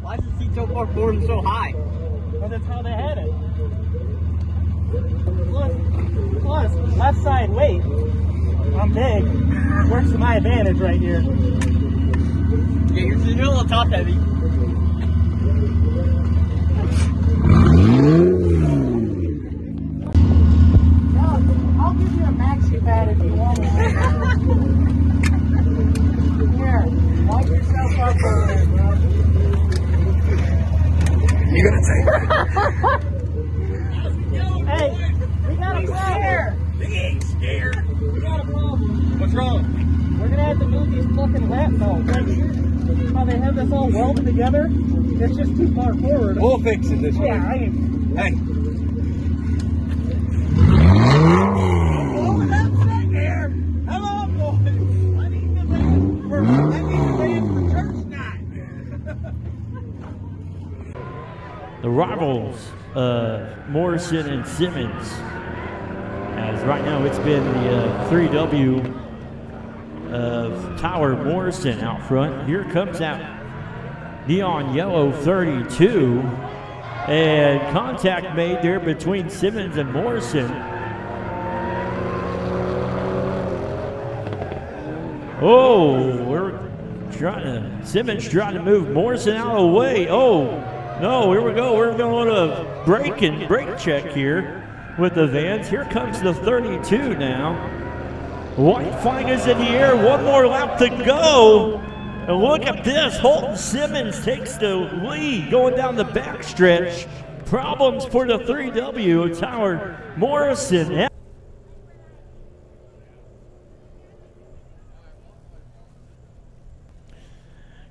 Why is the seat so far forward and so high? Well, that's how they had it. Plus, left side weight. I'm big. Works to my advantage right here. Yeah, you're a little top heavy. I'll give you a maxi pad if you want it. Here, wipe yourself up over there, bro. You gonna take it? Hey, we got a problem. He ain't scared. We got a problem. What's wrong? We're gonna have to move these fucking lamp belts. Right here. How they have this all welded together? It's just too far forward. We'll fix it this way. Yeah, Hey. Hello, boys. I need the band for church night. The rivals, Morrison and Simmons. As right now it's been the 3W of Tyler Morrison out front. Here comes that neon yellow 32. And contact made there between Simmons and Morrison. Oh, Simmons trying to move Morrison out of the way. Oh, no, here we go. We're going to brake check here with the Vans. Here comes the 32 now. White flag is in the air. One more lap to go. And look at this. Holton Simmons takes the lead going down the backstretch. Problems for the 3W. Tyler Morrison.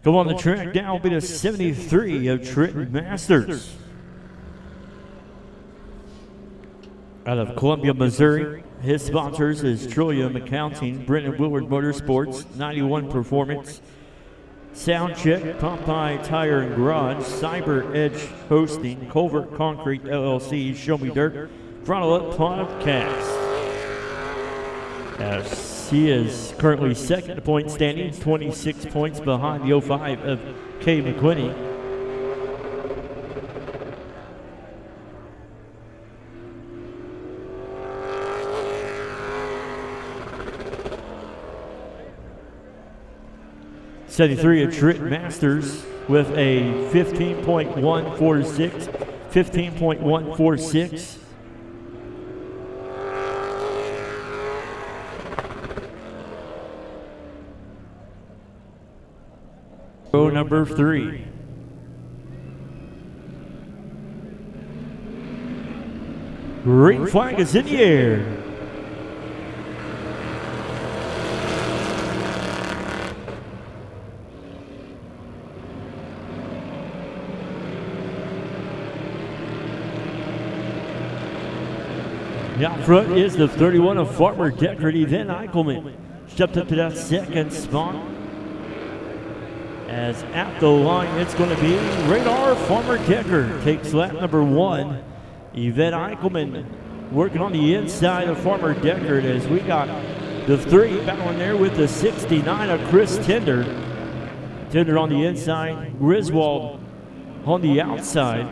Go on the track now will be the 73 of Trenton Masters. Out of Columbia, Missouri. His sponsors is Trillium Accounting, Brennon Willard Motorsports, 91 Performance, Soundcheck, Popeyes Tire and Garage, Cyber Edge Hosting, Calvert Concrete LLC, Show Me Dirt, Frontal Up Podcast. As he is currently second to point standings, 26 points behind the 05 of K. McQuinney. '73 of Trenton Masters with a 15.146, 15.146. Row number 3. Green flag is in the air. Out front is the 31 of Farmer Deckerty, then Eichelman. Stepped up to that second spot. As at the line, it's going to be Radar Farmer Decker takes lap number 1. Yvette Eichelman working on the inside of Farmer Deckard as we got the 3 battling there with the 69 of Chris Tender. Tender on the inside, Griswold on the outside.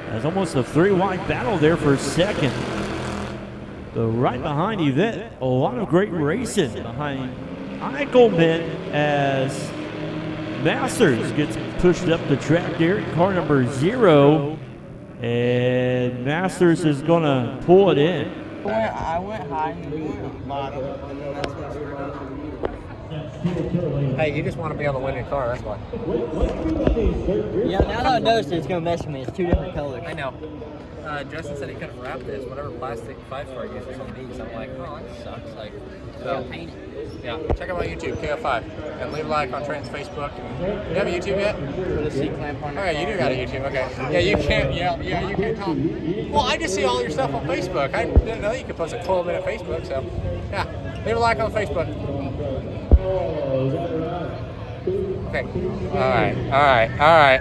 There's almost a 3-wide battle there for second. So right behind Yvette, a lot of great racing behind Eichelman as Masters gets pushed up the track there in car number 0. And Masters is going to pull it in. I went high and you went bottom. Hey, you just want to be able to win your car, that's why. Yeah, now that I noticed it's going to mess with me. It's 2 different colors. I know. Justin said he couldn't wrap this, whatever plastic 5-star uses on these. I'm like, oh, that sucks. Like, so paint it. Yeah, check out my YouTube, KO5, and leave a like on Trent's Facebook. You have a YouTube yet? Put a seat clamp on. All right, you do got a YouTube, okay. Yeah, you can't. Yeah, you can't talk. Well, I just see all your stuff on Facebook. I didn't know you could post a 12-minute Facebook, so yeah, leave a like on Facebook. Okay. All right.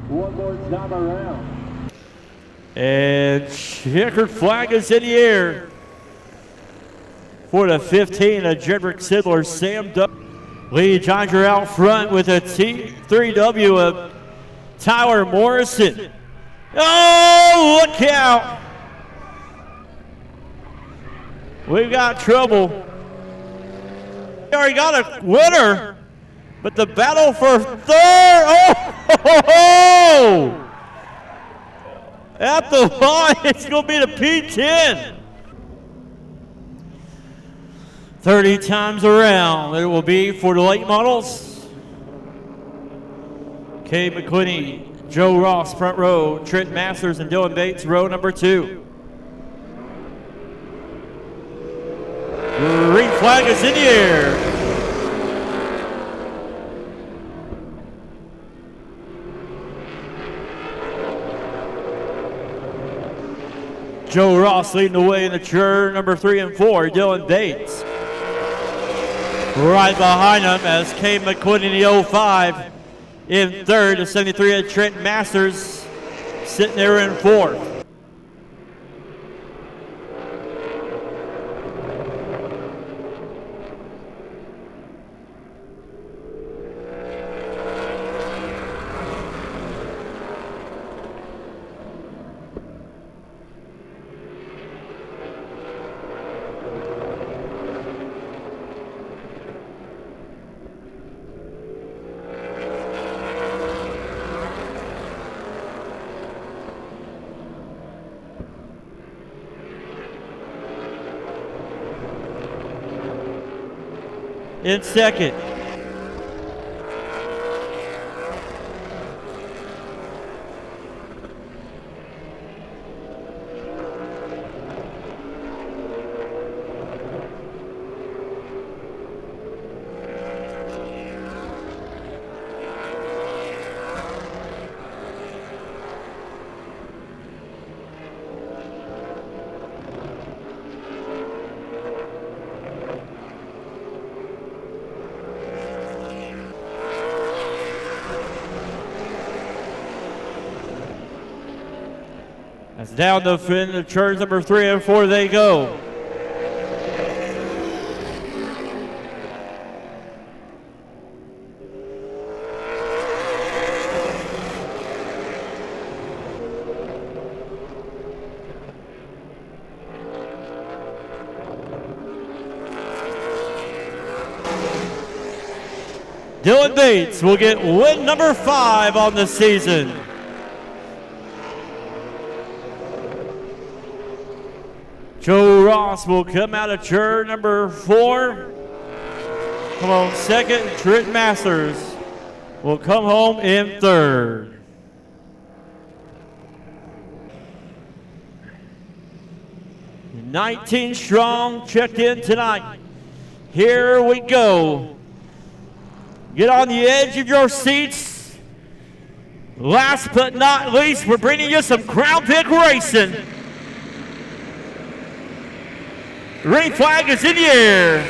One more time around. And checkered flag is in the air for the 15 of Jedrick Sindler. Sam Lee Jonger out front with a T3W of Tyler Morrison. Oh, look out. We've got trouble. We already got a winner, but the battle for third. Oh! At the line, it's going to be the P10. 30 times around, it will be for the late models. Kay McQuinney, Joe Ross, front row. Trent Masters and Dylan Bates, row number 2. Green flag is in the air. Joe Ross leading the way in the turn number 3 and 4. Dylan Bates right behind him as Kay McQuinn in the 05 in third. The 73 of Trent Masters sitting there in fourth. In second. That's down the fin of turns number 3 and 4 they go. Dylan Bates will get win number 5 on the season. Joe Ross will come out of turn number 4. Come on second. Trent Masters will come home in third. "19 strong checked in tonight. Here we go. Get on the edge of your seats. Last but not least, we're bringing you some Crown Vic racing. Green flag is in the air.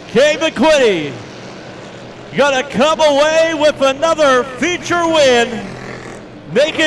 Kay McQuitty gonna come away with another feature win. Make it